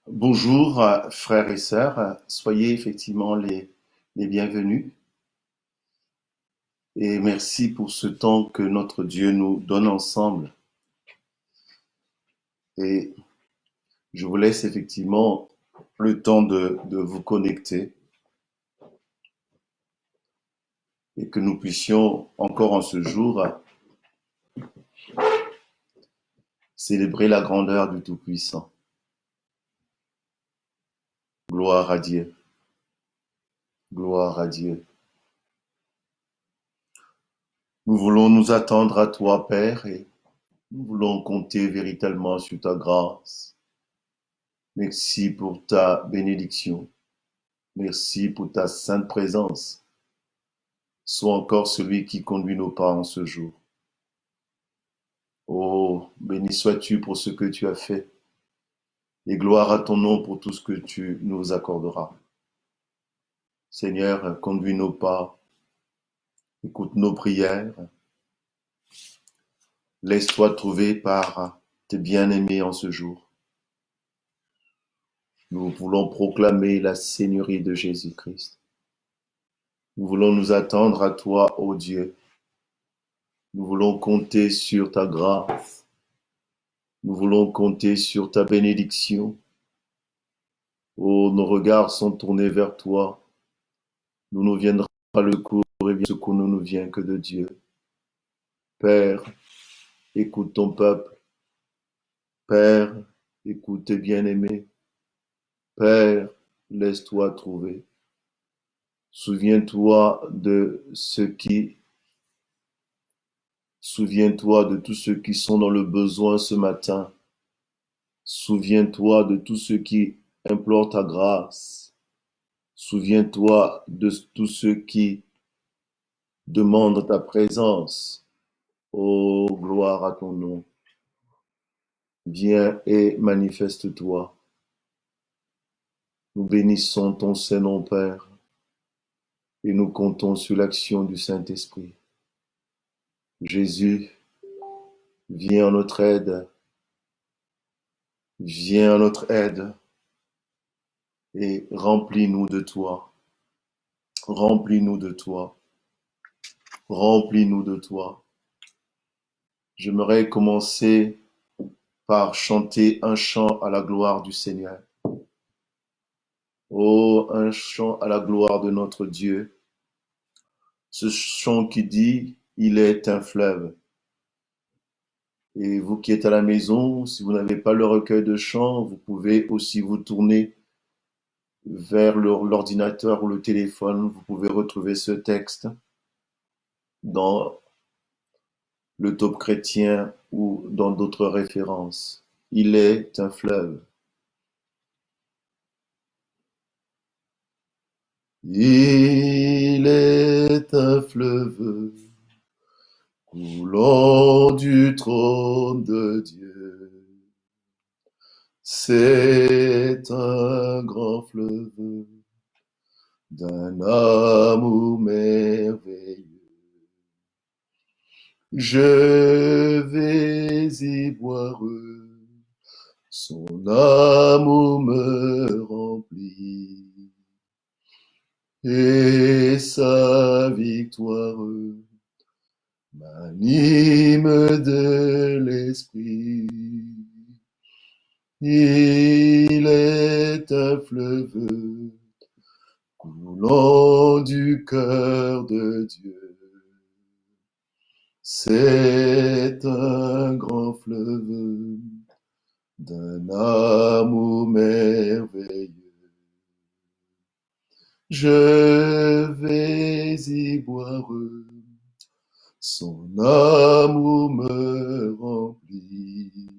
Bonjour, frères et sœurs. Soyez effectivement les bienvenus et merci pour ce temps que notre Dieu nous donne ensemble. Et je vous laisse effectivement le temps de vous connecter et que nous puissions encore en ce jour célébrer la grandeur du Tout-Puissant. Gloire à Dieu, gloire à Dieu. Nous voulons nous attendre à toi, Père, et nous voulons compter véritablement sur ta grâce. Merci pour ta bénédiction. Merci pour ta sainte présence. Sois encore celui qui conduit nos pas en ce jour. Oh, béni sois-tu pour ce que tu as fait, et gloire à ton nom pour tout ce que tu nous accorderas. Seigneur, conduis nos pas, écoute nos prières, laisse-toi trouver par tes bien-aimés en ce jour. Nous voulons proclamer la Seigneurie de Jésus-Christ. Nous voulons nous attendre à toi, ô Dieu. Nous voulons compter sur ta grâce. Nous voulons compter sur ta bénédiction. Oh, nos regards sont tournés vers toi. Nous ne viendra pas le cours et bien ce qu'on ne nous vient que de Dieu. Père, écoute ton peuple. Père, écoute tes bien-aimés. Père, laisse-toi trouver. Souviens-toi de Souviens-toi de tous ceux qui sont dans le besoin ce matin. Souviens-toi de tous ceux qui implorent ta grâce. Souviens-toi de tous ceux qui demandent ta présence. Oh, gloire à ton nom. Viens et manifeste-toi. Nous bénissons ton Saint-Nom, Père, et nous comptons sur l'action du Saint-Esprit. Jésus, viens en notre aide. Viens à notre aide et remplis-nous de toi. Remplis-nous de toi. Remplis-nous de toi. J'aimerais commencer par chanter un chant à la gloire du Seigneur. Oh, un chant à la gloire de notre Dieu. Ce chant qui dit, il est un fleuve. Et vous qui êtes à la maison, si vous n'avez pas le recueil de chants, vous pouvez aussi vous tourner vers l'ordinateur ou le téléphone. Vous pouvez retrouver ce texte dans le Top chrétien ou dans d'autres références. Il est un fleuve. Il est un fleuve coulant du trône de Dieu. C'est un grand fleuve d'un amour merveilleux. Je vais y boire, son amour me remplit, et sa victoire m'anime de l'esprit. Il est un fleuve coulant du cœur de Dieu. C'est un grand fleuve d'un amour merveilleux. Je vais y boire, son amour me remplit,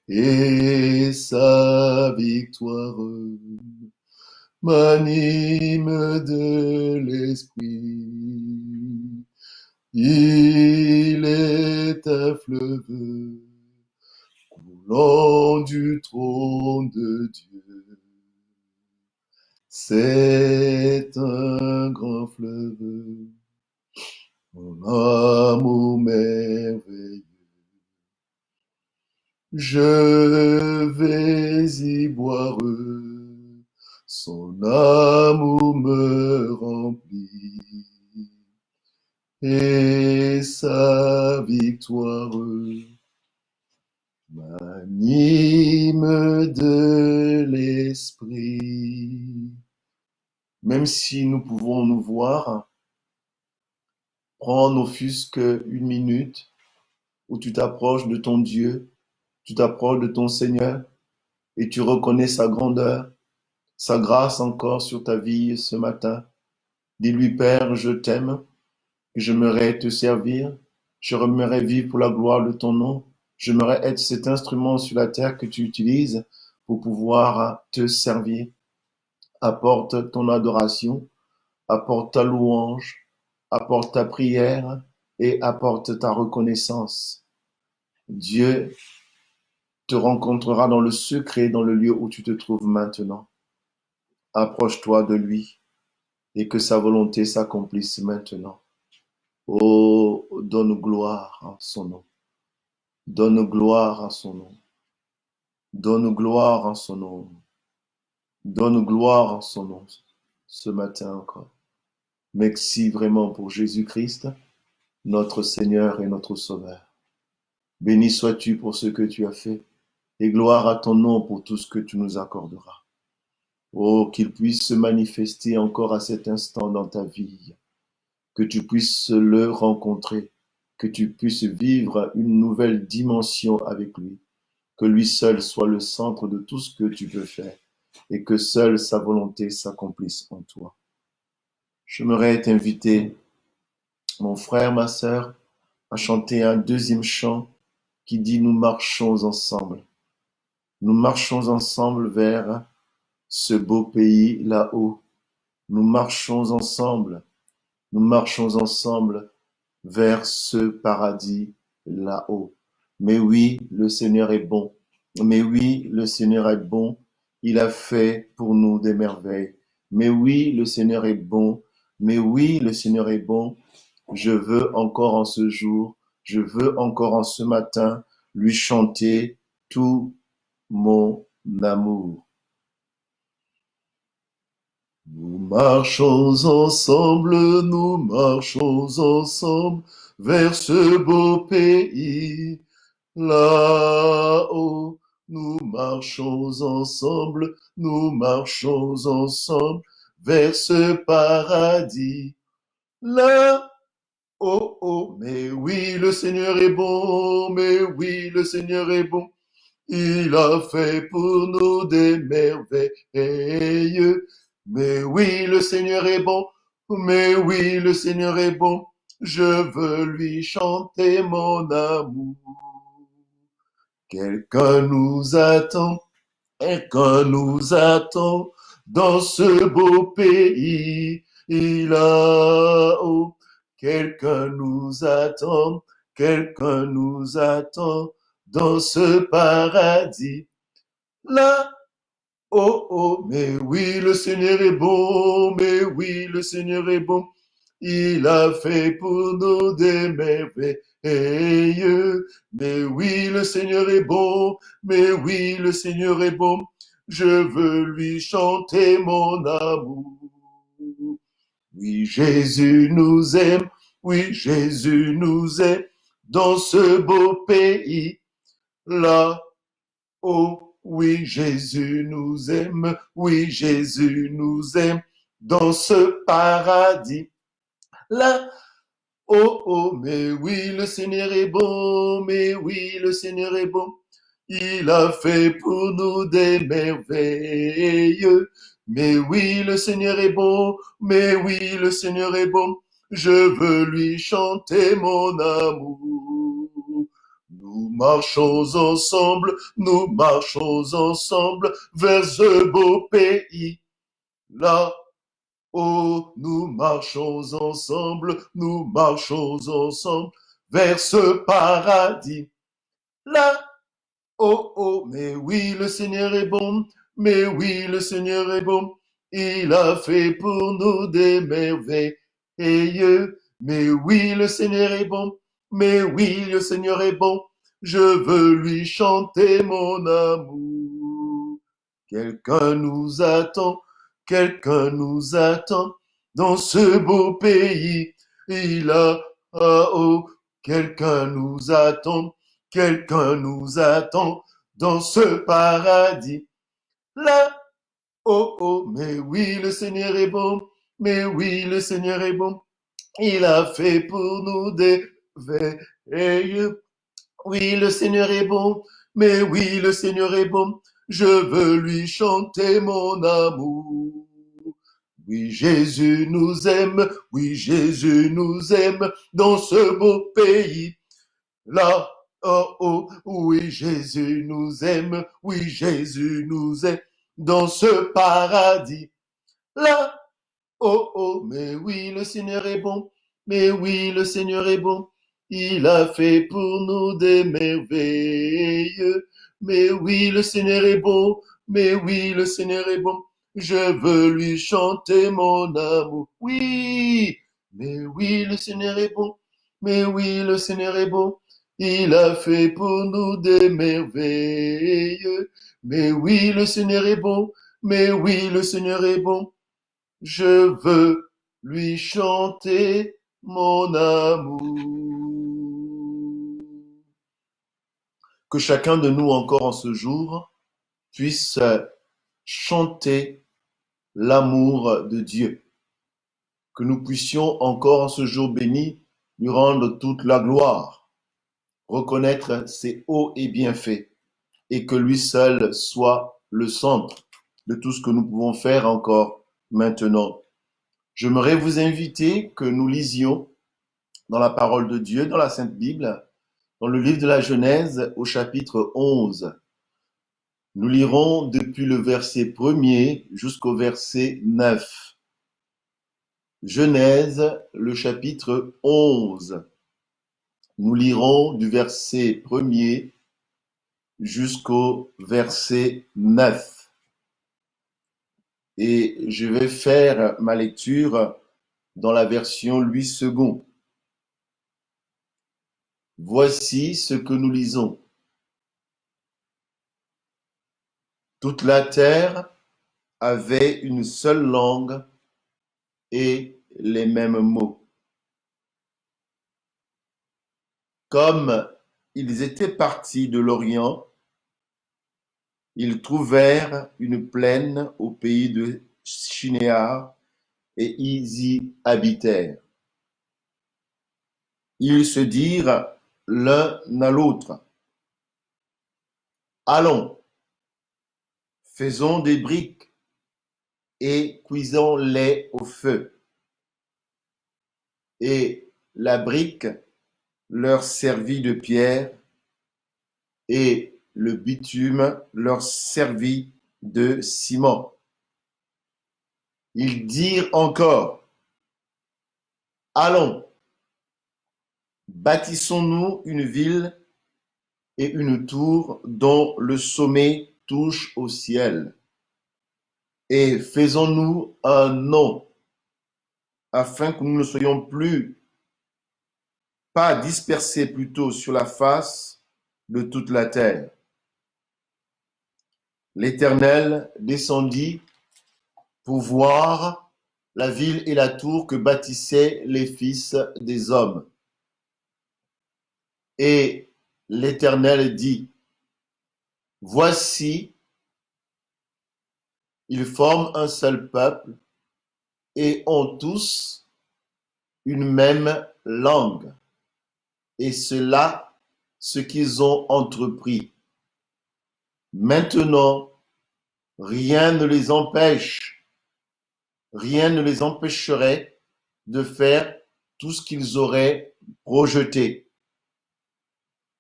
et sa victoire m'anime de l'esprit. Il est un fleuve coulant du trône de Dieu. C'est un grand fleuve, mon amour merveilleux. Je vais y amour me remplit et sa victoire m'anime de l'esprit. Même si nous pouvons nous voir, prends ne fût-ce qu'une minute où tu t'approches de ton Dieu, tu t'approches de ton Seigneur et tu reconnais sa grandeur, sa grâce encore sur ta vie ce matin. Dis-lui, Père, je t'aime, j'aimerais te servir, j'aimerais vivre pour la gloire de ton nom, j'aimerais être cet instrument sur la terre que tu utilises pour pouvoir te servir. Apporte ton adoration, apporte ta louange, apporte ta prière et apporte ta reconnaissance. Dieu te rencontrera dans le secret, dans le lieu où tu te trouves maintenant. Approche-toi de lui et que sa volonté s'accomplisse maintenant. Oh, donne gloire à son nom. Donne gloire à son nom. Donne gloire à son nom. Donne gloire à son nom ce matin encore. Merci vraiment pour Jésus-Christ, notre Seigneur et notre Sauveur. Béni sois-tu pour ce que tu as fait et gloire à ton nom pour tout ce que tu nous accorderas. Oh, qu'il puisse se manifester encore à cet instant dans ta vie, que tu puisses le rencontrer, que tu puisses vivre une nouvelle dimension avec lui, que lui seul soit le centre de tout ce que tu peux faire et que seule sa volonté s'accomplisse en toi. J'aimerais t'inviter, mon frère, ma sœur, à chanter un deuxième chant qui dit « Nous marchons ensemble ». Nous marchons ensemble vers ce beau pays là-haut. Nous marchons ensemble vers ce paradis là-haut. Mais oui, le Seigneur est bon. Mais oui, le Seigneur est bon. Il a fait pour nous des merveilles. Mais oui, le Seigneur est bon. Mais oui, le Seigneur est bon. Je veux encore en ce jour, je veux encore en ce matin lui chanter tout mon amour. Nous marchons ensemble vers ce beau pays là-haut. Nous marchons ensemble vers ce paradis là. Oh, oh, mais oui, le Seigneur est bon, mais oui, le Seigneur est bon. Il a fait pour nous des merveilles. Mais oui, le Seigneur est bon, mais oui, le Seigneur est bon. Je veux lui chanter mon amour. Quelqu'un nous attend dans ce beau pays là-haut. Quelqu'un nous attend dans ce paradis là. Oh, oh, mais oui, le Seigneur est bon, mais oui, le Seigneur est bon. Il a fait pour nous des merveilles. Mais oui, le Seigneur est bon, mais oui, le Seigneur est bon. Je veux lui chanter mon amour. Oui, Jésus nous aime, oui, Jésus nous aime dans ce beau pays là. Oh, oui, Jésus nous aime, oui, Jésus nous aime dans ce paradis là. Oh, oh, mais oui, le Seigneur est bon, mais oui, le Seigneur est bon. Il a fait pour nous des merveilles. Mais oui, le Seigneur est bon, mais oui, le Seigneur est bon. Je veux lui chanter mon amour. Nous marchons ensemble vers ce beau pays là. Oh, nous marchons ensemble vers ce paradis là. Oh, oh, mais oui, le Seigneur est bon, mais oui, le Seigneur est bon. Il a fait pour nous des merveilles. Mais oui, le Seigneur est bon, mais oui, le Seigneur est bon. Je veux lui chanter mon amour. Quelqu'un nous attend quelqu'un nous attend dans ce beau pays. Il a, oh, quelqu'un nous attend dans ce paradis. Là, oh, oh, mais oui, le Seigneur est bon, mais oui, le Seigneur est bon. Il a fait pour nous des veilles. Oui, le Seigneur est bon, mais oui, le Seigneur est bon. Je veux lui chanter mon amour. Oui, Jésus nous aime, oui, Jésus nous aime dans ce beau pays. Là, oh, oh, oui, Jésus nous aime, oui, Jésus nous aime dans ce paradis. Là, oh, oh, mais oui, le Seigneur est bon, mais oui, le Seigneur est bon. Il a fait pour nous des merveilles. Mais oui, le Seigneur est bon, mais oui, le Seigneur est bon. Je veux lui chanter mon amour. Oui, mais oui, le Seigneur est bon, mais oui, le Seigneur est bon. Il a fait pour nous des merveilles. Mais oui, le Seigneur est bon, mais oui, le Seigneur est bon. Je veux lui chanter mon amour. Que chacun de nous encore en ce jour puisse chanter l'amour de Dieu. Que nous puissions encore en ce jour béni lui rendre toute la gloire, reconnaître ses hauts et bienfaits et que lui seul soit le centre de tout ce que nous pouvons faire encore maintenant. J'aimerais vous inviter que nous lisions dans la parole de Dieu, dans la Sainte Bible, dans le livre de la Genèse au chapitre 11. Nous lirons depuis le verset 1er jusqu'au verset 9. Genèse, le chapitre 11. Nous lirons du verset 1er jusqu'au verset 9. Et je vais faire ma lecture dans la version Louis II. Voici ce que nous lisons. Toute la terre avait une seule langue et les mêmes mots. Comme ils étaient partis de l'Orient, ils trouvèrent une plaine au pays de Shinéar et ils y habitèrent. Ils se dirent l'un à l'autre: Allons, faisons des briques et cuisons-les au feu. Et la brique leur servit de pierre et le bitume leur servit de ciment. Ils dirent encore: Allons, bâtissons-nous une ville et une tour dont le sommet touche au ciel, et faisons-nous un nom, afin que nous ne soyons pas dispersés plutôt sur la face de toute la terre. L'Éternel descendit pour voir la ville et la tour que bâtissaient les fils des hommes. Et l'Éternel dit: Voici, ils forment un seul peuple et ont tous une même langue. Et c'est là ce qu'ils ont entrepris. Maintenant, rien ne les empêcherait de faire tout ce qu'ils auraient projeté.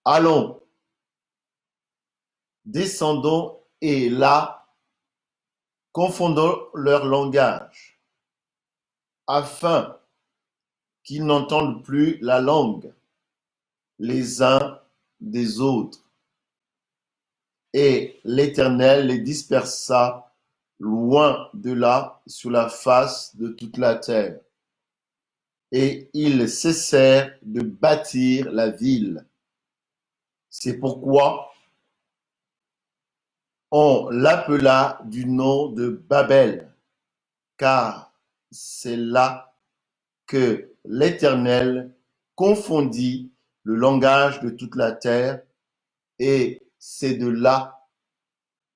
Allons, descendons et là, confondons leur langage, afin qu'ils n'entendent plus la langue les uns des autres. Et l'Éternel les dispersa loin de là sur la face de toute la terre. Et ils cessèrent de bâtir la ville. C'est pourquoi on l'appela du nom de Babel, car c'est là que l'Éternel confondit le langage de toute la terre, et c'est de là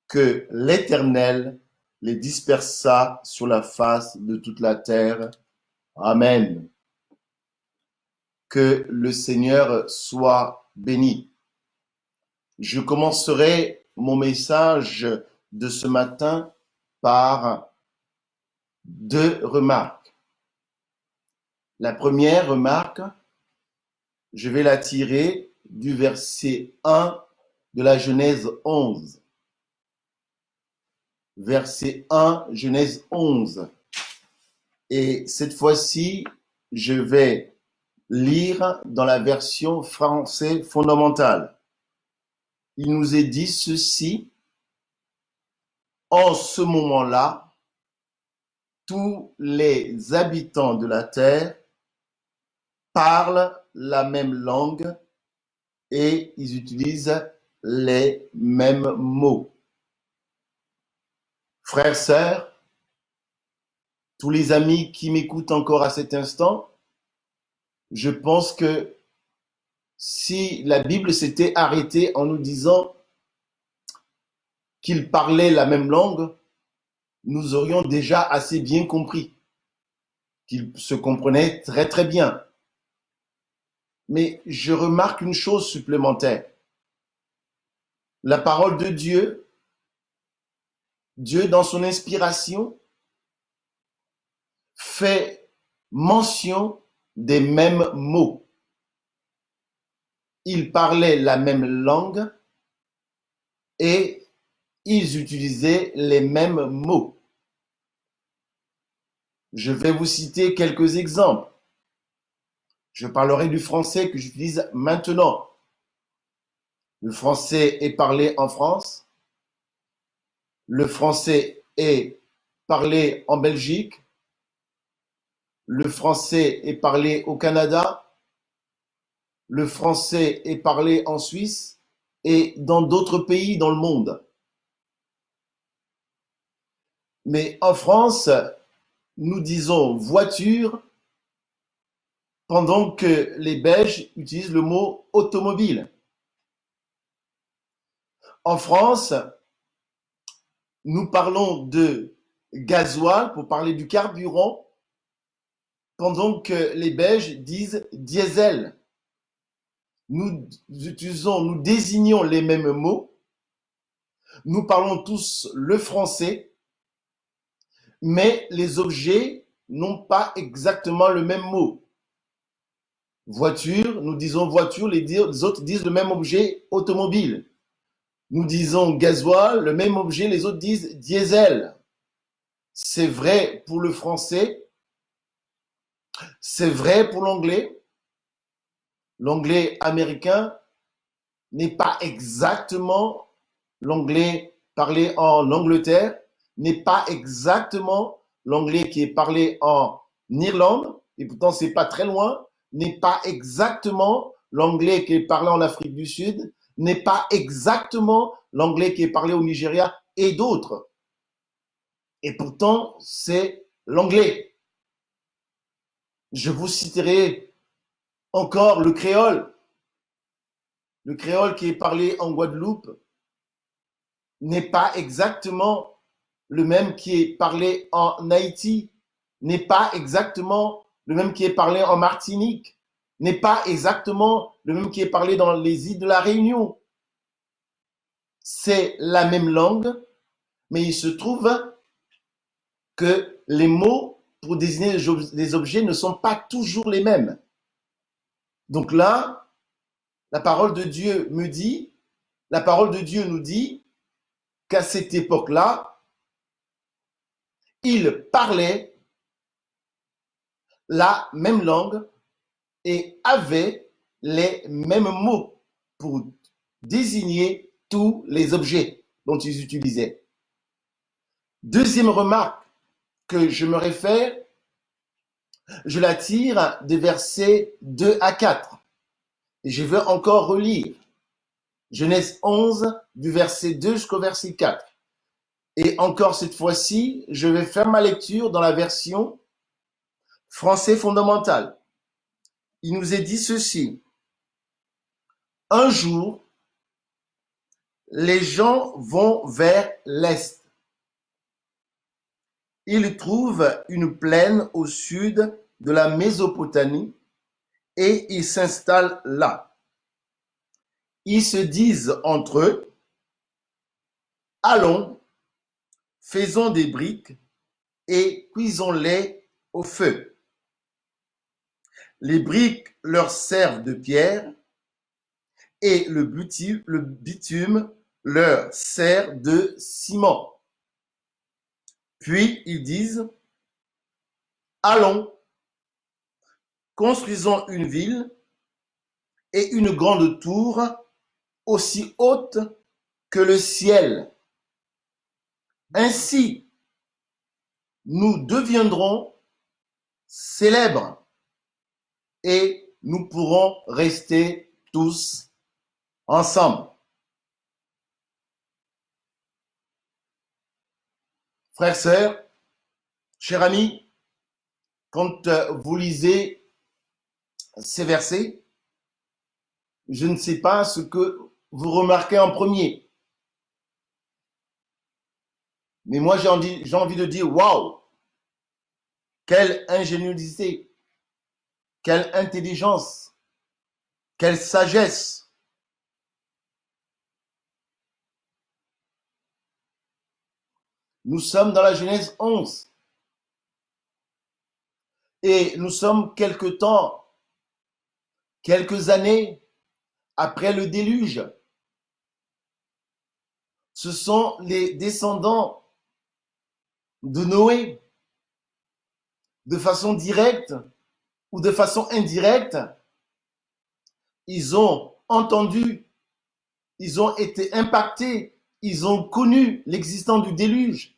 que l'Éternel les dispersa sur la face de toute la terre. Amen. Que le Seigneur soit béni. Je commencerai mon message de ce matin par 2 remarques. La première remarque, je vais la tirer du verset 1 de la Genèse 11. Verset 1, Genèse 11. Et cette fois-ci, je vais lire dans la version française fondamentale. Il nous est dit ceci: en ce moment-là, tous les habitants de la terre parlent la même langue et ils utilisent les mêmes mots. Frères, sœurs, tous les amis qui m'écoutent encore à cet instant, je pense que si la Bible s'était arrêtée en nous disant qu'ils parlaient la même langue, nous aurions déjà assez bien compris qu'ils se comprenaient très très bien. Mais je remarque une chose supplémentaire. La parole de Dieu, Dieu dans son inspiration, fait mention des mêmes mots. Ils parlaient la même langue et ils utilisaient les mêmes mots. Je vais vous citer quelques exemples. Je parlerai du français que j'utilise maintenant. Le français est parlé en France. Le français est parlé en Belgique. Le français est parlé au Canada. Le français est parlé en Suisse et dans d'autres pays dans le monde. Mais en France, nous disons voiture pendant que les Belges utilisent le mot automobile. En France, nous parlons de gasoil pour parler du carburant, pendant que les Belges disent diesel. Nous désignons les mêmes mots, nous parlons tous le français, mais les objets n'ont pas exactement le même mot. Voiture, nous disons voiture, les autres disent le même objet, automobile. Nous disons gasoil, le même objet, les autres disent diesel. C'est vrai pour le français, c'est vrai pour l'anglais. L'anglais américain n'est pas exactement l'anglais parlé en Angleterre, n'est pas exactement l'anglais qui est parlé en Irlande, et pourtant c'est pas très loin, n'est pas exactement l'anglais qui est parlé en Afrique du Sud, n'est pas exactement l'anglais qui est parlé au Nigeria et d'autres. Et pourtant, c'est l'anglais. Je vous citerai encore le créole. Le créole qui est parlé en Guadeloupe n'est pas exactement le même qui est parlé en Haïti, n'est pas exactement le même qui est parlé en Martinique, n'est pas exactement le même qui est parlé dans les îles de la Réunion. C'est la même langue, mais il se trouve que les mots pour désigner les objets ne sont pas toujours les mêmes. Donc là, la parole de Dieu nous dit qu'à cette époque-là, ils parlaient la même langue et avaient les mêmes mots pour désigner tous les objets dont ils utilisaient. Deuxième remarque que je me réfère, je la tire des versets 2 à 4. Et je vais encore relire Genèse 11 du verset 2 jusqu'au verset 4. Et encore cette fois-ci, je vais faire ma lecture dans la version français fondamental. Il nous est dit ceci. Un jour, les gens vont vers l'est. Ils trouvent une plaine au sud de la Mésopotamie et ils s'installent là. Ils se disent entre eux, allons, faisons des briques et cuisons-les au feu. Les briques leur servent de pierre et le bitume leur sert de ciment. Puis ils disent, allons, construisons une ville et une grande tour aussi haute que le ciel. Ainsi, nous deviendrons célèbres et nous pourrons rester tous ensemble. Frères, sœurs, chers amis, quand vous lisez ces versets, je ne sais pas ce que vous remarquez en premier. Mais moi, j'ai envie de dire, waouh, quelle ingéniosité, quelle intelligence, quelle sagesse. Nous sommes dans la Genèse 11 et nous sommes quelque temps, quelques années après le déluge. Ce sont les descendants de Noé, de façon directe ou de façon indirecte. Ils ont entendu, ils ont été impactés, ils ont connu l'existence du déluge.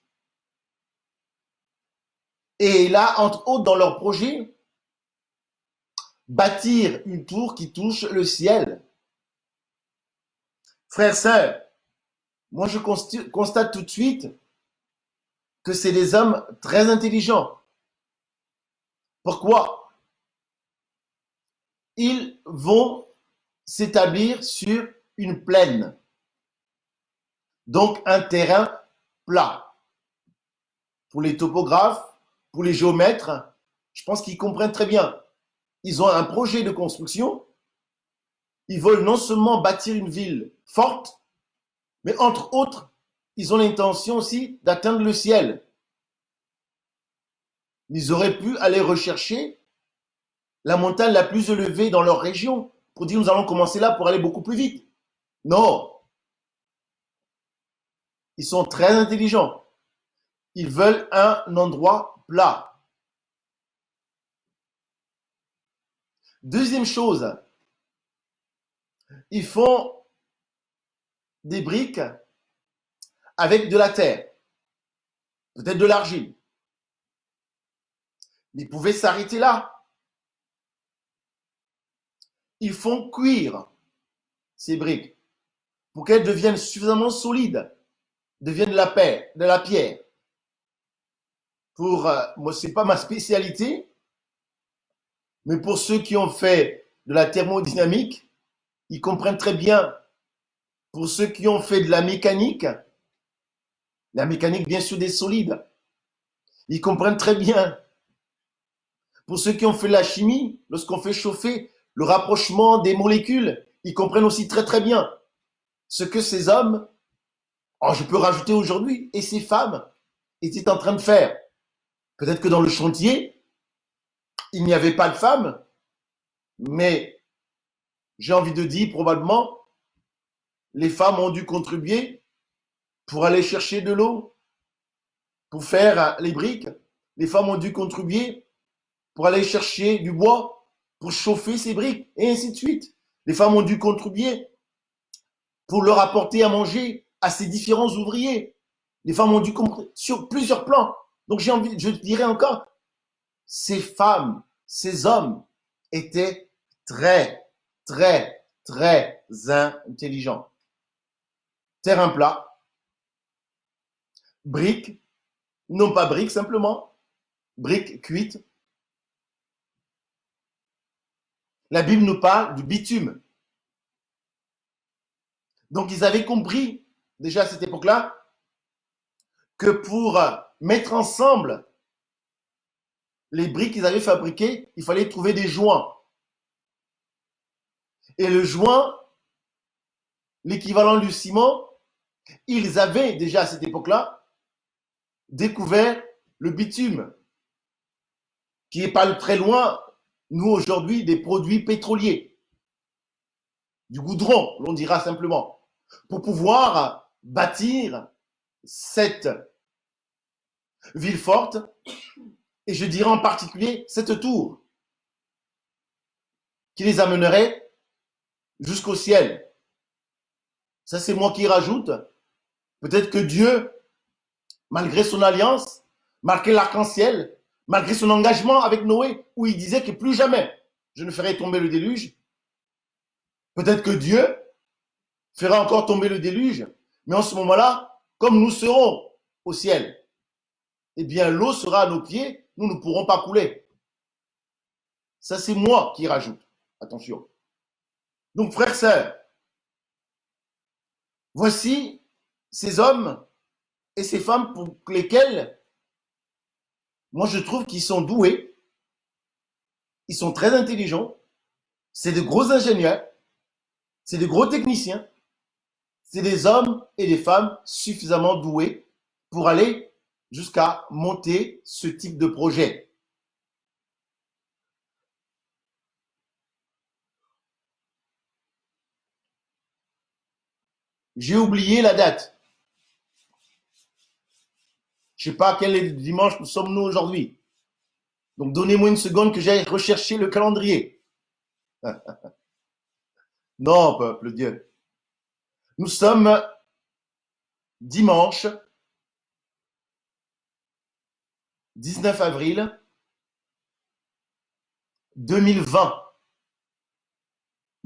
Et là, entre autres, dans leur projet, bâtir une tour qui touche le ciel. Frères, sœurs, moi je constate tout de suite que c'est des hommes très intelligents. Pourquoi? Ils vont s'établir sur une plaine, donc un terrain plat. Pour les topographes, pour les géomètres, je pense qu'ils comprennent très bien. Ils ont un projet de construction. Ils veulent non seulement bâtir une ville forte, mais entre autres, ils ont l'intention aussi d'atteindre le ciel. Ils auraient pu aller rechercher la montagne la plus élevée dans leur région pour dire nous allons commencer là pour aller beaucoup plus vite. Non, ils sont très intelligents. Ils veulent un endroit plat. Deuxième chose, ils font des briques avec de la terre, peut-être de l'argile. Ils pouvaient s'arrêter là. Ils font cuire ces briques pour qu'elles deviennent suffisamment solides, deviennent de la pierre. Pour moi, c'est pas ma spécialité, mais pour ceux qui ont fait de la thermodynamique, ils comprennent très bien. Pour ceux qui ont fait de la mécanique bien sûr des solides, ils comprennent très bien. Pour ceux qui ont fait de la chimie, lorsqu'on fait chauffer le rapprochement des molécules, ils comprennent aussi très très bien ce que ces hommes, je peux rajouter aujourd'hui, et ces femmes étaient en train de faire. Peut-être que dans le chantier, il n'y avait pas de femmes, mais j'ai envie de dire probablement, les femmes ont dû contribuer pour aller chercher de l'eau, pour faire les briques. Les femmes ont dû contribuer pour aller chercher du bois, pour chauffer ces briques, et ainsi de suite. Les femmes ont dû contribuer pour leur apporter à manger à ces différents ouvriers. Les femmes ont dû contribuer sur plusieurs plans. Donc je dirais encore, ces femmes, ces hommes étaient très, très, très intelligents. Terrain plat, briques, non pas briques simplement, briques cuites. La Bible nous parle du bitume. Donc ils avaient compris déjà à cette époque-là que pour mettre ensemble les briques qu'ils avaient fabriquées, il fallait trouver des joints. Et le joint, l'équivalent du ciment, ils avaient déjà à cette époque-là découvert le bitume, qui n'est pas très loin, nous aujourd'hui, des produits pétroliers, du goudron, l'on dira simplement, pour pouvoir bâtir cette ville forte, et je dirais en particulier cette tour, qui les amènerait jusqu'au ciel. Ça, c'est moi qui rajoute. Peut-être que Dieu, malgré son alliance, malgré l'arc-en-ciel, malgré son engagement avec Noé, où il disait que plus jamais je ne ferai tomber le déluge, peut-être que Dieu fera encore tomber le déluge, mais en ce moment-là, comme nous serons au ciel, eh bien l'eau sera à nos pieds, nous ne pourrons pas couler. Ça, c'est moi qui rajoute. Attention. Donc, frères, sœurs, voici ces hommes et ces femmes pour lesquels moi je trouve qu'ils sont doués, ils sont très intelligents, c'est de gros ingénieurs, c'est de gros techniciens, c'est des hommes et des femmes suffisamment doués pour aller jusqu'à monter ce type de projet. J'ai oublié la date. Je ne sais pas quel dimanche nous sommes-nous aujourd'hui. Donc donnez-moi une seconde que j'aille rechercher le calendrier. Non, peuple de Dieu. Nous sommes dimanche 19 avril 2020.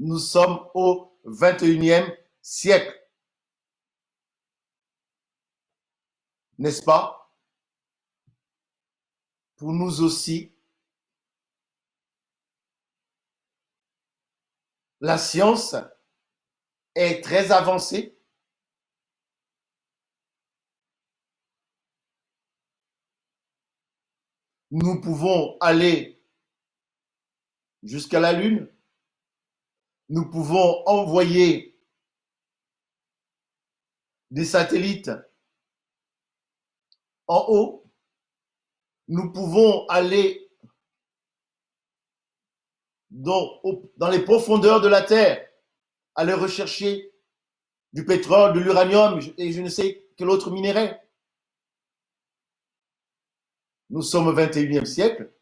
Nous sommes au 21e siècle. N'est-ce pas? Pour nous aussi, la science est très avancée. Nous pouvons aller jusqu'à la Lune. Nous pouvons envoyer des satellites en haut. Nous pouvons aller dans les profondeurs de la Terre, aller rechercher du pétrole, de l'uranium et je ne sais quel autre minerai. Nous sommes au 21e siècle.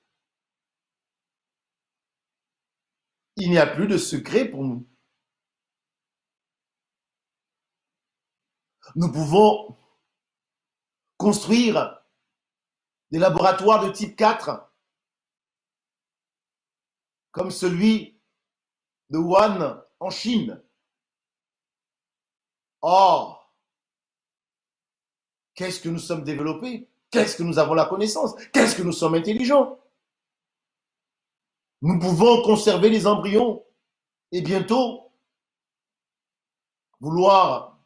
Il n'y a plus de secret pour nous. Nous pouvons construire des laboratoires de type 4, comme celui de Wuhan en Chine. Oh, qu'est-ce que nous sommes développés, qu'est-ce que nous avons la connaissance, qu'est-ce que nous sommes intelligents. Nous pouvons conserver les embryons et bientôt vouloir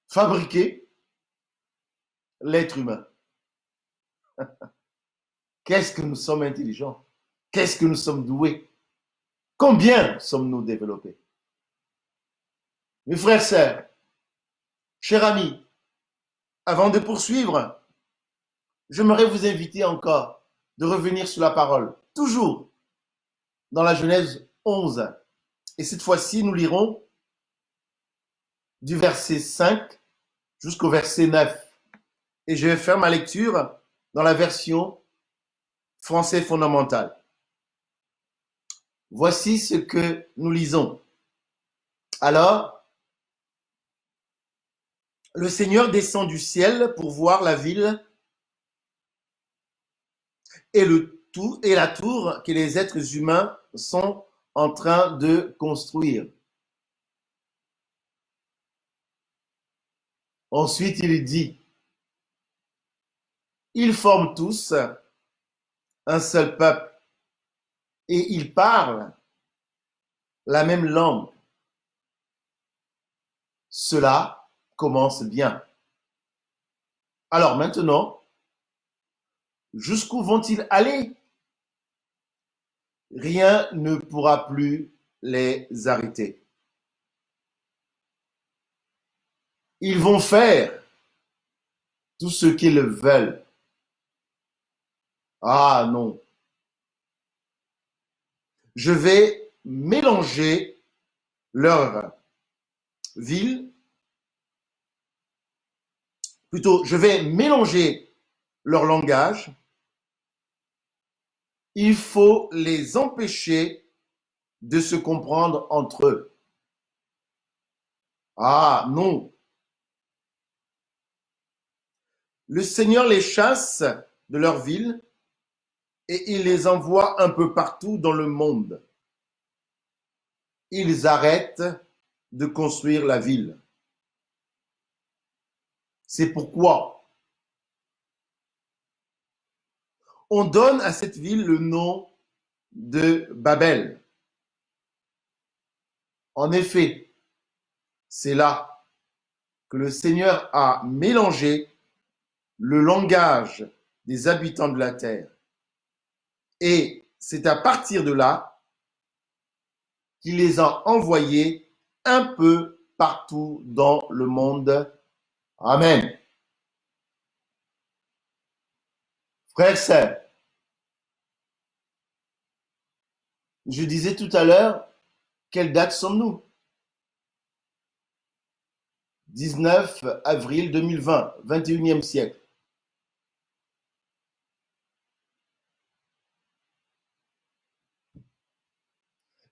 fabriquer l'être humain. Qu'est-ce que nous sommes intelligents, qu'est-ce que nous sommes doués, combien sommes-nous développés. Mes frères, sœurs, chers amis, avant de poursuivre, j'aimerais vous inviter encore de revenir sur la parole, toujours dans la Genèse 11. Et cette fois-ci, nous lirons du verset 5 jusqu'au verset 9. Et je vais faire ma lecture dans la version français fondamentale. Voici ce que nous lisons. Alors, le Seigneur descend du ciel pour voir la ville et la tour que les êtres humains sont en train de construire. Ensuite, il dit, ils forment tous un seul peuple et ils parlent la même langue. Cela commence bien. Alors maintenant, jusqu'où vont-ils aller? Rien ne pourra plus les arrêter. Ils vont faire tout ce qu'ils veulent. Ah non, je vais mélanger leur ville, plutôt, je vais mélanger leur langage. Il faut les empêcher de se comprendre entre eux. Ah non, le Seigneur les chasse de leur ville et il les envoie un peu partout dans le monde. Ils arrêtent de construire la ville. C'est pourquoi on donne à cette ville le nom de Babel. En effet, c'est là que le Seigneur a mélangé le langage des habitants de la terre. Et c'est à partir de là qu'il les a envoyés un peu partout dans le monde. Amen. Frères et sœurs, je disais tout à l'heure, quelle date sommes-nous? 19 avril 2020, 21e siècle.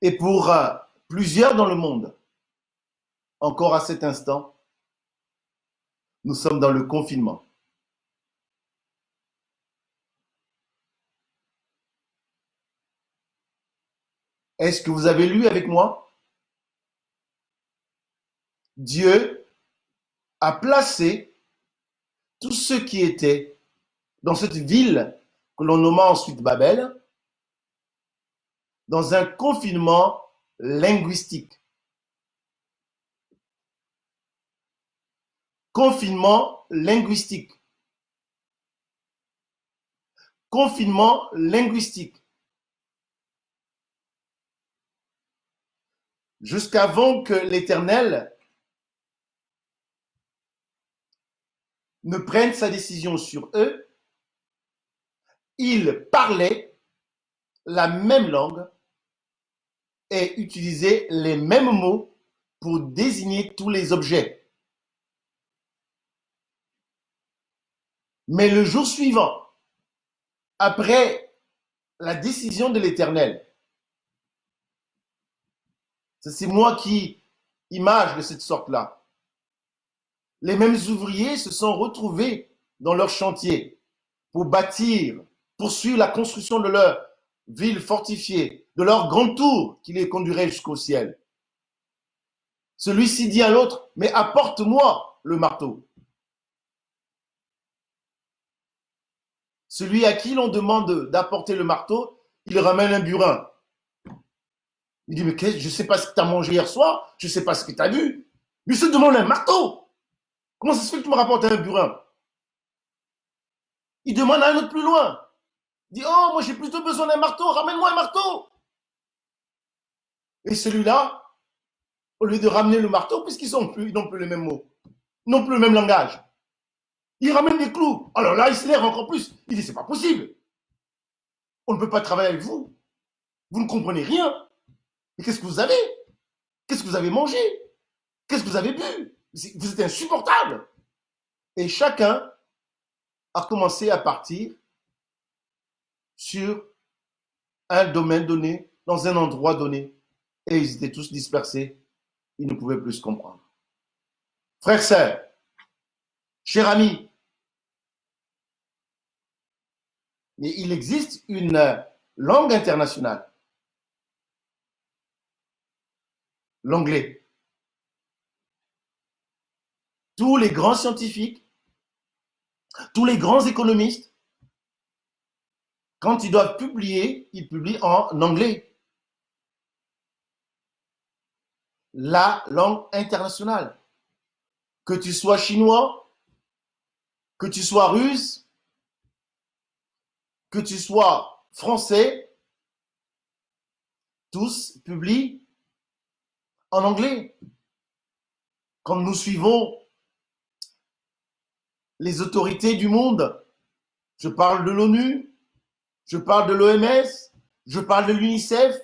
Et pour plusieurs dans le monde, encore à cet instant, nous sommes dans le confinement. Est-ce que vous avez lu avec moi? Dieu a placé tous ceux qui étaient dans cette ville que l'on nomma ensuite Babel dans un confinement linguistique. Confinement linguistique. Confinement linguistique. Jusqu'avant que l'Éternel ne prenne sa décision sur eux, ils parlaient la même langue et utilisaient les mêmes mots pour désigner tous les objets. Mais le jour suivant, après la décision de l'Éternel, c'est moi qui image de cette sorte-là, les mêmes ouvriers se sont retrouvés dans leur chantier pour bâtir, poursuivre la construction de leur ville fortifiée, de leur grande tour qui les conduirait jusqu'au ciel. Celui-ci dit à l'autre, mais apporte-moi le marteau. Celui à qui l'on demande d'apporter le marteau, il ramène un burin. Il dit, mais je ne sais pas ce que tu as mangé hier soir, je ne sais pas ce que tu as bu. Mais il se demande un marteau. Comment ça se fait que tu me rapportes un burin? Il demande à un autre plus loin. Il dit, oh, moi j'ai plutôt besoin d'un marteau, ramène-moi un marteau. Et celui-là, au lieu de ramener le marteau, puisqu'ils n'ont plus les mêmes mots, ils n'ont plus le même langage, il ramène des clous. Alors là, il s'énerve encore plus. Il dit, c'est pas possible. On ne peut pas travailler avec vous. Vous ne comprenez rien. Mais qu'est-ce que vous avez? Qu'est-ce que vous avez mangé? Qu'est-ce que vous avez bu? Vous êtes insupportable. Et chacun a commencé à partir sur un domaine donné, dans un endroit donné. Et ils étaient tous dispersés. Ils ne pouvaient plus se comprendre. Frères, sœurs, chers amis, il existe une langue internationale, l'anglais. tous les grands scientifiques, tous les grands économistes, quand ils doivent publier, ils publient en anglais. La langue internationale. Que tu sois chinois, que tu sois russe, que tu sois français, tous publient en anglais. Quand nous suivons les autorités du monde, je parle de l'ONU, je parle de l'OMS, je parle de l'UNICEF,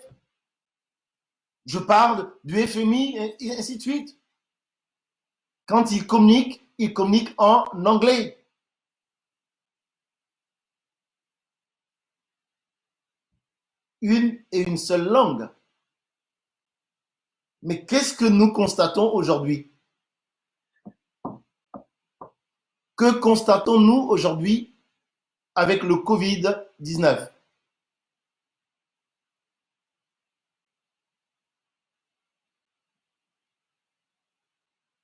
je parle du FMI, et ainsi de suite. Quand ils communiquent en anglais. Une et une seule langue. Mais qu'est-ce que nous constatons aujourd'hui? Que constatons-nous aujourd'hui avec le Covid-19?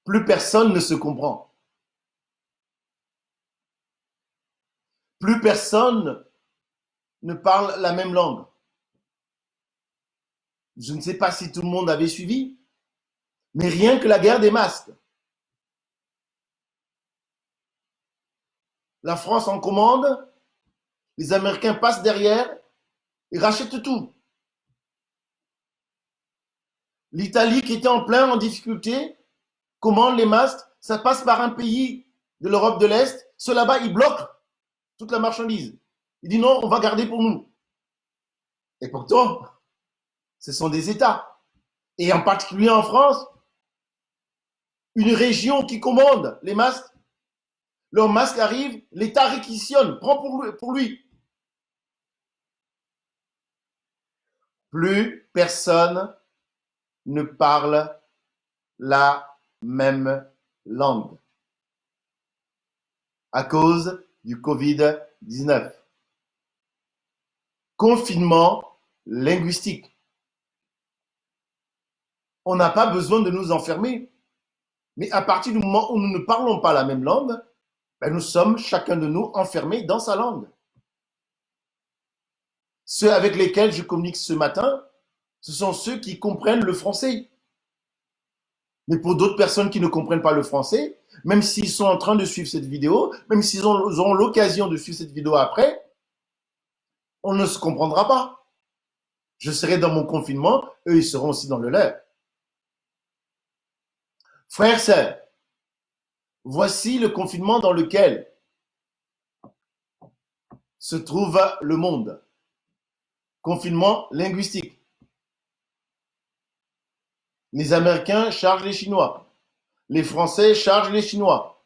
Plus personne ne se comprend. Plus personne ne parle la même langue. Je ne sais pas si tout le monde avait suivi, mais rien que la guerre des masques. La France en commande, les Américains passent derrière et rachètent tout. L'Italie qui était en difficulté, commande les masques, ça passe par un pays de l'Europe de l'Est, ceux là-bas, ils bloquent toute la marchandise. Il dit non, on va garder pour nous. Et pourtant, ce sont des États. Et en particulier en France, une région qui commande les masques, leur masque arrive, l'État réquisitionne, prend pour lui. Plus personne ne parle la même langue à cause du Covid-19. Confinement linguistique. On n'a pas besoin de nous enfermer. Mais à partir du moment où nous ne parlons pas la même langue, ben nous sommes chacun de nous enfermés dans sa langue. Ceux avec lesquels je communique ce matin, ce sont ceux qui comprennent le français. Mais pour d'autres personnes qui ne comprennent pas le français, même s'ils sont en train de suivre cette vidéo, même s'ils auront l'occasion de suivre cette vidéo après, on ne se comprendra pas. Je serai dans mon confinement, eux ils seront aussi dans le leur. Frères, sœurs, voici le confinement dans lequel se trouve le monde. Confinement linguistique. Les Américains chargent les Chinois. Les Français chargent les Chinois.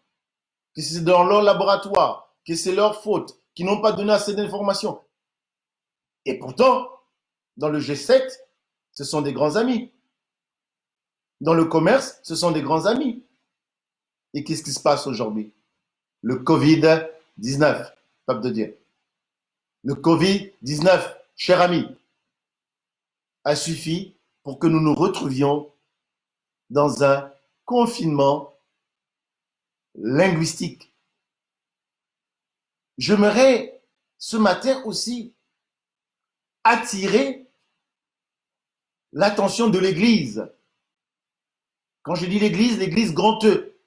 Que c'est dans leur laboratoire, que c'est leur faute, qu'ils n'ont pas donné assez d'informations. Et pourtant, dans le G7, ce sont des grands amis. Dans le commerce, ce sont des grands amis. Et qu'est-ce qui se passe aujourd'hui? Le Covid-19, pape de Dieu. Le Covid-19, cher ami, a suffi pour que nous nous retrouvions dans un confinement linguistique. J'aimerais ce matin aussi attirer l'attention de l'Église. Quand je dis l'Église, l'Église grand E.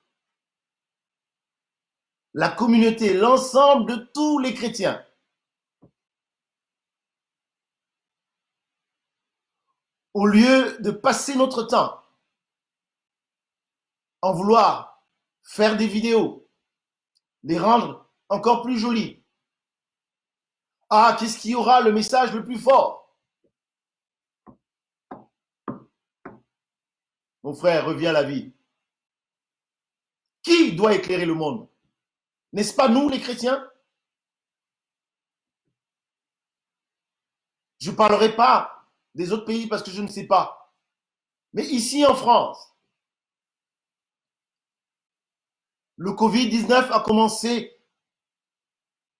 La communauté, l'ensemble de tous les chrétiens. Au lieu de passer notre temps en vouloir faire des vidéos, les rendre encore plus jolies. Ah, qu'est-ce qui aura le message le plus fort? Mon frère, reviens à la vie. Qui doit éclairer le monde? N'est-ce pas nous, les chrétiens? Je ne parlerai pas des autres pays parce que je ne sais pas. Mais ici en France, le Covid-19 a commencé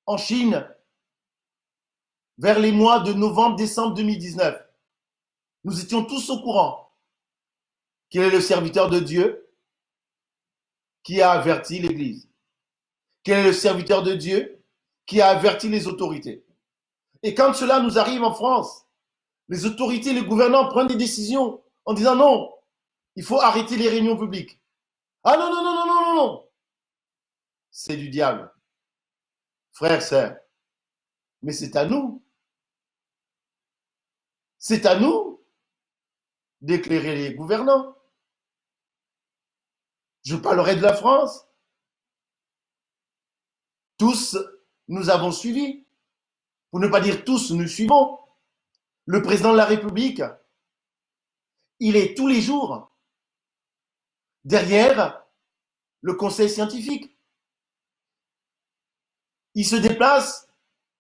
en Chine vers les mois de novembre-décembre 2019. Nous étions tous au courant qu'il est le serviteur de Dieu, qui a averti l'Église? Quel est le serviteur de Dieu qui a averti les autorités? Et quand cela nous arrive en France, les autorités, les gouvernants prennent des décisions en disant non, il faut arrêter les réunions publiques. Ah non, non, non, non, non, non, non. C'est du diable. Frères, sœurs, mais c'est à nous. C'est à nous d'éclairer les gouvernants. Je parlerai de la France. Tous, nous avons suivi. Pour ne pas dire tous, nous suivons. Le président de la République, il est tous les jours derrière le conseil scientifique. Il se déplace,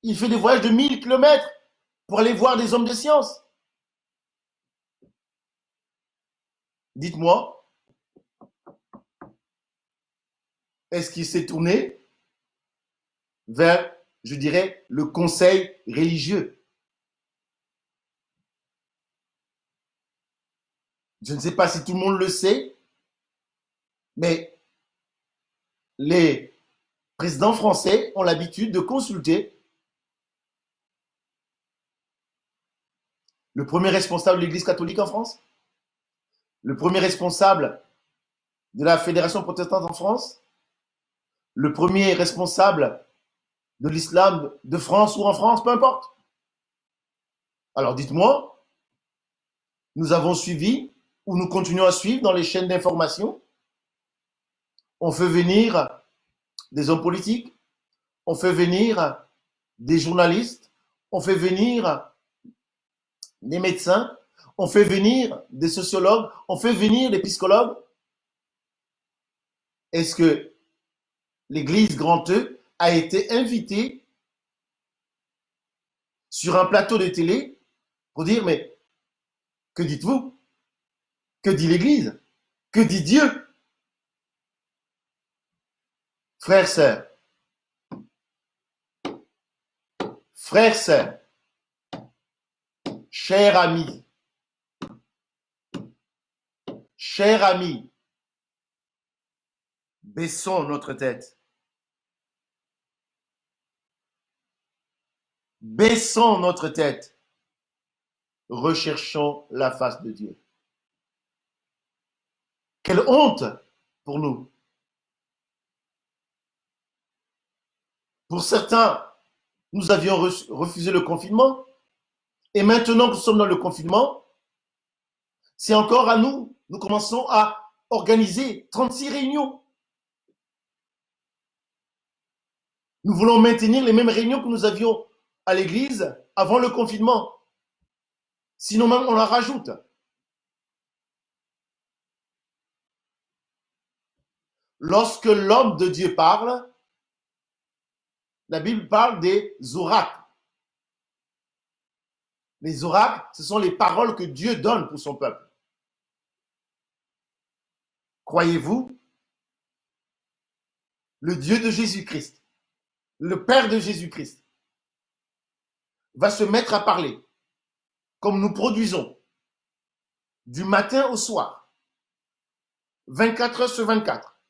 il fait des voyages de 1000 kilomètres pour aller voir des hommes de science. Dites-moi, est-ce qu'il s'est tourné vers, je dirais, le conseil religieux? Je ne sais pas si tout le monde le sait, mais les présidents français ont l'habitude de consulter le premier responsable de l'Église catholique en France, le premier responsable de la Fédération protestante en France, le premier responsable de l'islam de France ou en France, peu importe. Alors dites-moi, nous avons suivi ou nous continuons à suivre dans les chaînes d'information. On fait venir des hommes politiques, on fait venir des journalistes, on fait venir des médecins, on fait venir des sociologues, on fait venir des psychologues. Est-ce que l'Église Grand E a été invitée sur un plateau de télé pour dire, mais que dites-vous? Que dit l'Église? Que dit Dieu? Frères, sœurs, frères, sœurs, chers amis, baissons notre tête. Baissons notre tête. Recherchons la face de Dieu. Quelle honte pour nous. Pour certains, nous avions refusé le confinement. Et maintenant que nous sommes dans le confinement, c'est encore à nous. Nous commençons à organiser 36 réunions. Nous voulons maintenir les mêmes réunions que nous avions à l'église avant le confinement. Sinon, même, on en rajoute. Lorsque l'homme de Dieu parle, la Bible parle des oracles. Les oracles, ce sont les paroles que Dieu donne pour son peuple. Croyez-vous, le Dieu de Jésus-Christ, le Père de Jésus-Christ, va se mettre à parler comme nous produisons du matin au soir, 24 heures sur 24,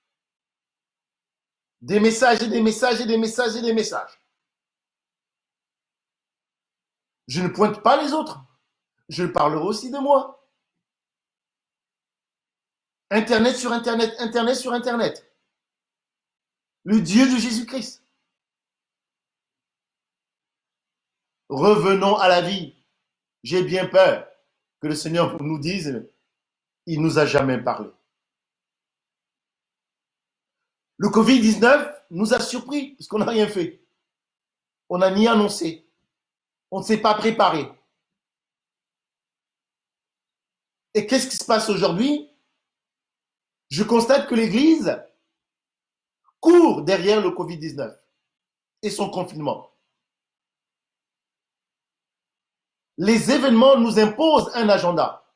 des messages et des messages et des messages et des messages. Je ne pointe pas les autres, je parlerai aussi de moi. Internet sur Internet, Internet sur Internet. Le Dieu de Jésus-Christ. Revenons à la vie. J'ai bien peur que le Seigneur nous dise, il nous a jamais parlé. Le Covid-19 nous a surpris parce qu'on n'a rien fait. On n'a ni annoncé. On ne s'est pas préparé. Et qu'est-ce qui se passe aujourd'hui? Je constate que l'Église court derrière le Covid-19 et son confinement. Les événements nous imposent un agenda.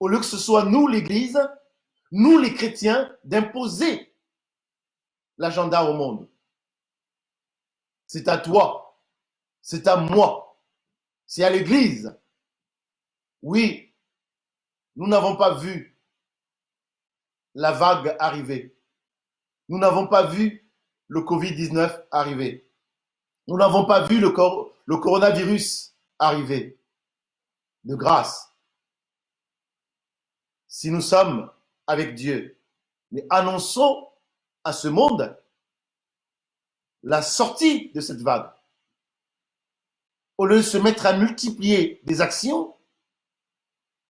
Au lieu que ce soit nous, l'Église, nous, les chrétiens, d'imposer l'agenda au monde. C'est à toi, c'est à moi, c'est à l'Église. Oui, nous n'avons pas vu la vague arriver. Nous n'avons pas vu le Covid-19 arriver. Nous n'avons pas vu le coronavirus arriver. De grâce, si nous sommes avec Dieu, mais annonçons à ce monde la sortie de cette vague. Au lieu de se mettre à multiplier des actions,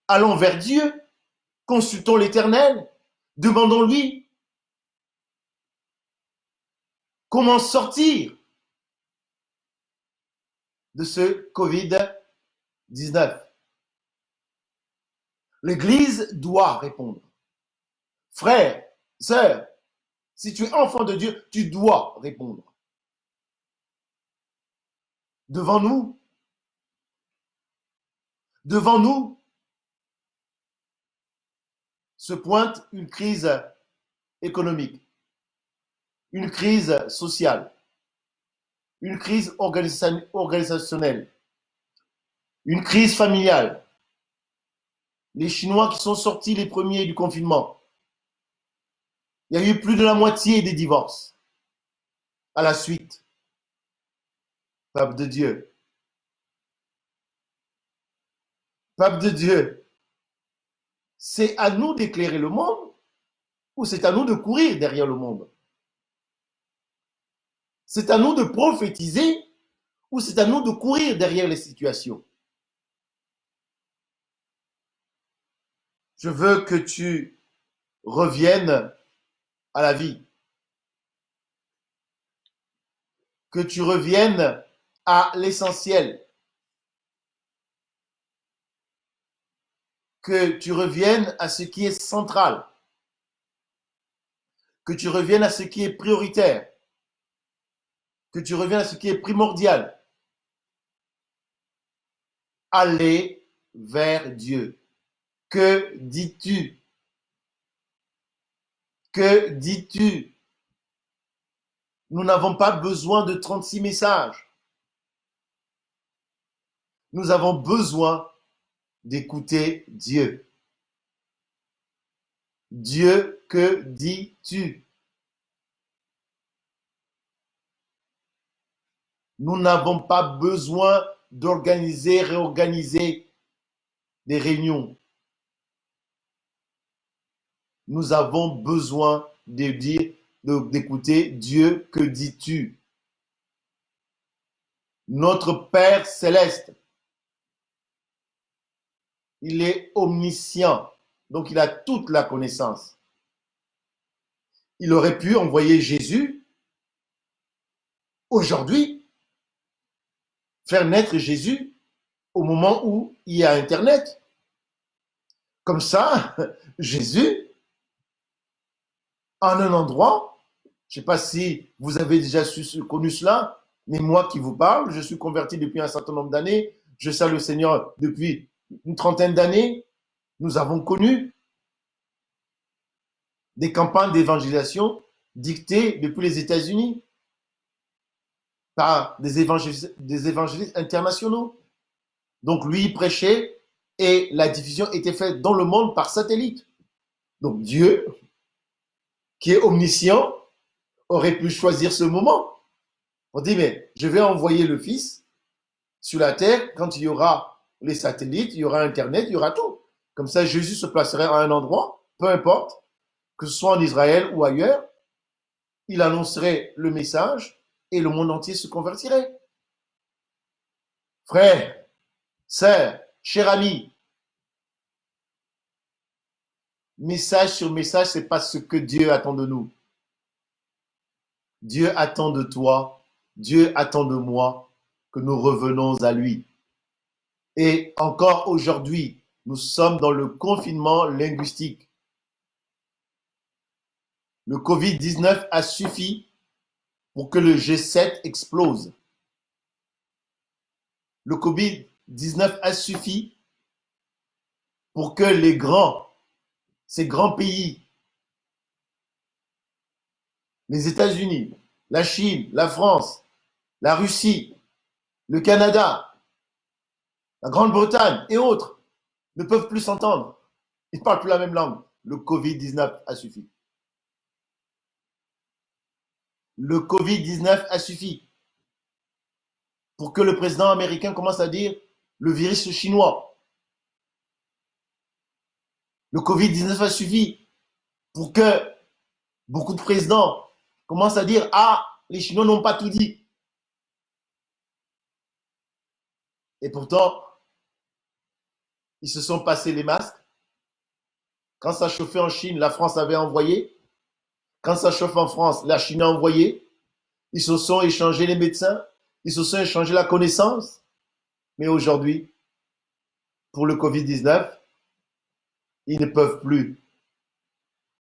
allons vers Dieu, consultons l'Éternel, demandons-lui comment sortir de ce Covid-19. L'Église doit répondre. Frère, sœur, si tu es enfant de Dieu, tu dois répondre. Devant nous, se pointe une crise économique, une crise sociale, une crise organisationnelle, une crise familiale. Les Chinois qui sont sortis les premiers du confinement, il y a eu plus de la moitié des divorces à la suite. Peuple de Dieu. Peuple de Dieu, c'est à nous d'éclairer le monde ou c'est à nous de courir derrière le monde? C'est à nous de prophétiser ou c'est à nous de courir derrière les situations? Je veux que tu reviennes à la vie. Que tu reviennes à l'essentiel. Que tu reviennes à ce qui est central. Que tu reviennes à ce qui est prioritaire. Que tu reviennes à ce qui est primordial. Aller vers Dieu. Que dis-tu? Que dis-tu? Nous n'avons pas besoin de 36 messages. Nous avons besoin d'écouter Dieu. Dieu, que dis-tu? Nous n'avons pas besoin d'organiser, réorganiser des réunions. Nous avons besoin de dire, d'écouter Dieu, que dis-tu? Notre Père céleste, il est omniscient, donc il a toute la connaissance. Il aurait pu envoyer Jésus aujourd'hui, faire naître Jésus au moment où il y a Internet. Comme ça, Jésus, en un endroit, je ne sais pas si vous avez déjà connu cela, mais moi qui vous parle, je suis converti depuis un certain nombre d'années, je sers le Seigneur depuis une trentaine d'années. Nous avons connu des campagnes d'évangélisation dictées depuis les États-Unis par des évangélistes internationaux. Donc lui, il prêchait et la diffusion était faite dans le monde par satellite. Donc Dieu, qui est omniscient, aurait pu choisir ce moment. On dit, mais je vais envoyer le Fils sur la terre quand il y aura les satellites, il y aura Internet, il y aura tout. Comme ça, Jésus se placerait à un endroit, peu importe, que ce soit en Israël ou ailleurs, il annoncerait le message et le monde entier se convertirait. Frère, sœur, cher ami, message sur message, c'est pas ce que Dieu attend de nous. Dieu attend de toi, Dieu attend de moi que nous revenons à lui. Et encore aujourd'hui, nous sommes dans le confinement linguistique. Le Covid-19 a suffi pour que le G7 explose. Le Covid-19 a suffi pour que ces grands pays, les États-Unis, la Chine, la France, la Russie, le Canada, la Grande-Bretagne et autres, ne peuvent plus s'entendre. Ils ne parlent plus la même langue. Le Covid-19 a suffi. Le Covid-19 a suffi pour que le président américain commence à dire le virus chinois. Le Covid-19 a suffi pour que beaucoup de présidents commencent à dire ah, les Chinois n'ont pas tout dit. Et pourtant, ils se sont passés les masques. Quand ça chauffait en Chine, la France avait envoyé. Quand ça chauffe en France, la Chine a envoyé. Ils se sont échangés les médecins. Ils se sont échangés la connaissance. Mais aujourd'hui, pour le Covid-19, ils ne peuvent plus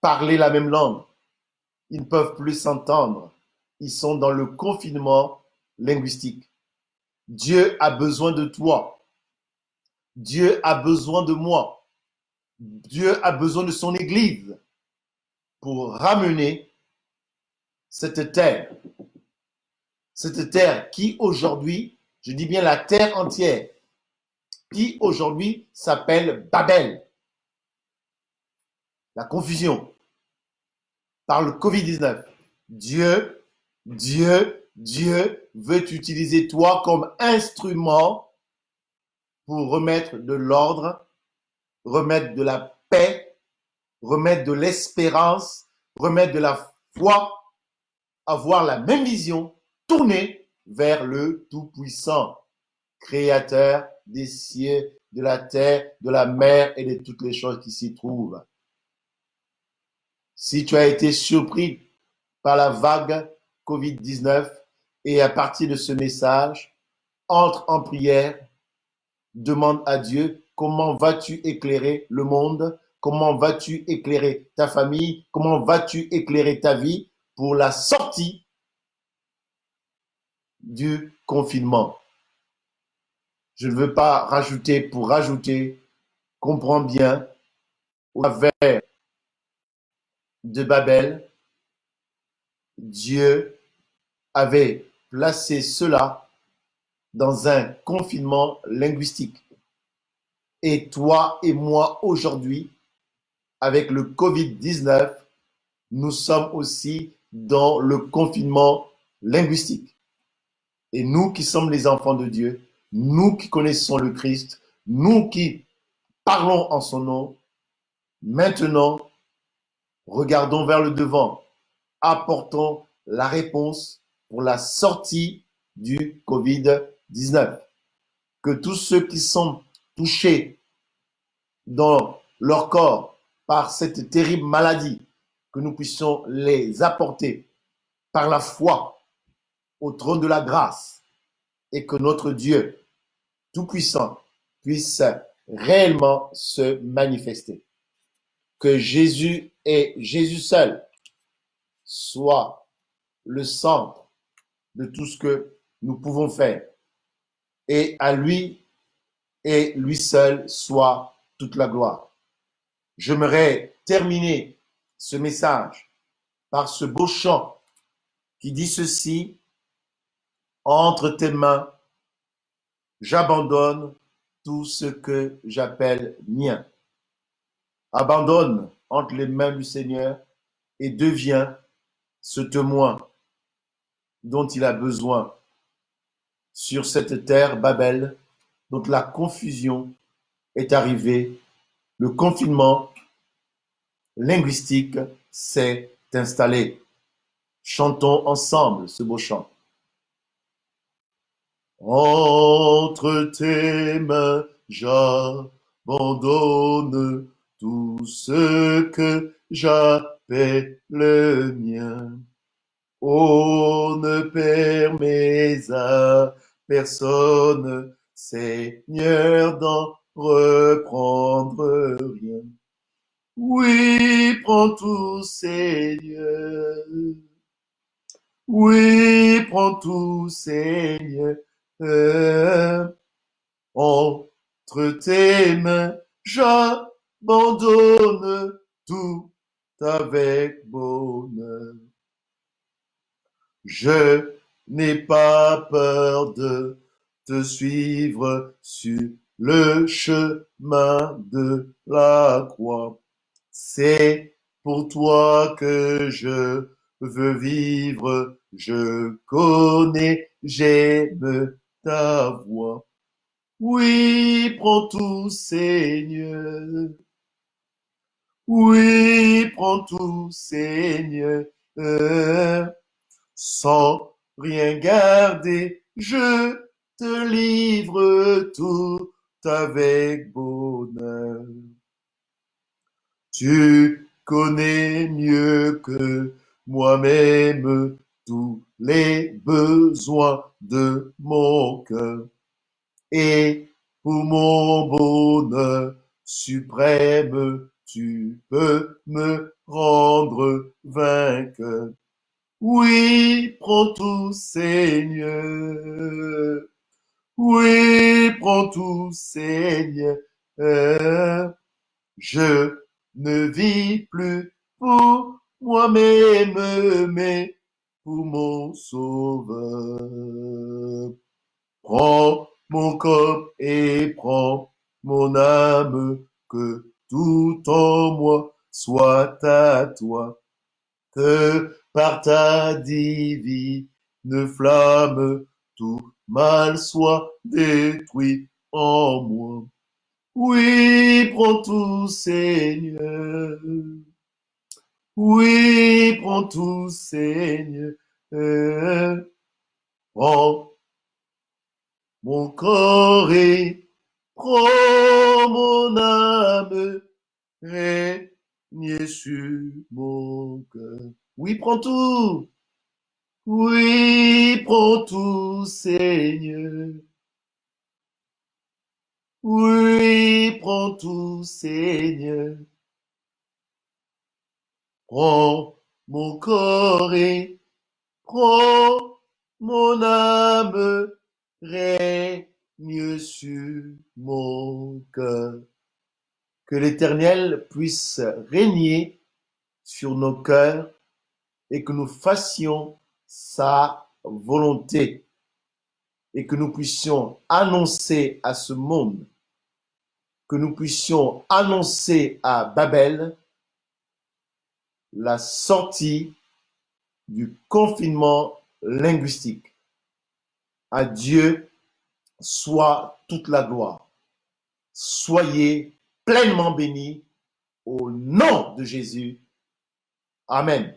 parler la même langue. Ils ne peuvent plus s'entendre. Ils sont dans le confinement linguistique. Dieu a besoin de toi. Dieu a besoin de moi. Dieu a besoin de son Église pour ramener cette terre qui aujourd'hui, je dis bien la terre entière, qui aujourd'hui s'appelle Babel. La confusion par le Covid-19. Dieu veut utiliser toi comme instrument pour remettre de l'ordre, remettre de la paix, remettre de l'espérance, remettre de la foi, avoir la même vision, tourner vers le Tout-Puissant, Créateur des cieux, de la terre, de la mer et de toutes les choses qui s'y trouvent. Si tu as été surpris par la vague Covid-19 et à partir de ce message, entre en prière, demande à Dieu comment vas-tu éclairer le monde, comment vas-tu éclairer ta famille, comment vas-tu éclairer ta vie pour la sortie du confinement. Je ne veux pas rajouter pour rajouter. Comprends bien, au travers de Babel, Dieu avait placé cela dans un confinement linguistique. Et toi et moi, aujourd'hui, avec le Covid-19, nous sommes aussi dans le confinement linguistique. Et nous qui sommes les enfants de Dieu, nous qui connaissons le Christ, nous qui parlons en son nom, maintenant, regardons vers le devant, apportons la réponse pour la sortie du Covid-19. Que tous ceux qui sont touchés dans leur corps par cette terrible maladie, que nous puissions les apporter par la foi au trône de la grâce et que notre Dieu Tout-Puissant puisse réellement se manifester. Que Jésus et Jésus seul soit le centre de tout ce que nous pouvons faire. Et à lui et lui seul soit toute la gloire. J'aimerais terminer ce message par ce beau chant qui dit ceci: entre tes mains, j'abandonne tout ce que j'appelle mien. Abandonne entre les mains du Seigneur et deviens ce témoin dont il a besoin sur cette terre Babel, dont la confusion est arrivée, le confinement linguistique s'est installé. Chantons ensemble ce beau chant. Entre tes mains, j'abandonne tout ce que j'appelle le mien. Oh, ne permets à personne, Seigneur, d'en reprendre rien. Oui, prends tout, Seigneur. Oui, prends tout, Seigneur. Entre tes mains, j'abandonne tout avec bonheur. Je n'ai pas peur de te suivre sur le chemin de la croix. C'est pour toi que je veux vivre Je connais, j'aime ta voix. Oui, prends tout, Seigneur. Oui, prends tout, Seigneur. Sans rien garder, je te livre tout avec bonheur. Tu connais mieux que moi-même tous les besoins de mon cœur. Et pour mon bonheur suprême, tu peux me rendre vainqueur. Oui, prends tout, Seigneur. Oui, prends tout, Seigneur. Je ne vis plus pour moi-même, mais pour mon Sauveur. Prends mon corps et prends mon âme, que tout en moi soit à toi. Que par ta divine flamme, tout mal soit détruit en moi. Oui, prends tout, Seigneur. Oui, prends tout, Seigneur. Prends mon corps et prends mon âme, règne sur mon cœur. Oui, prends tout. Oui, prends tout, Seigneur. Oui, prends tout, Seigneur. Prends mon corps et prends mon âme, règne sur mon cœur. Que l'Éternel puisse régner sur nos cœurs et que nous fassions sa volonté et que nous puissions annoncer à ce monde, que nous puissions annoncer à Babel la sortie du confinement linguistique. À Dieu soit toute la gloire. Soyez pleinement bénis au nom de Jésus. Amen.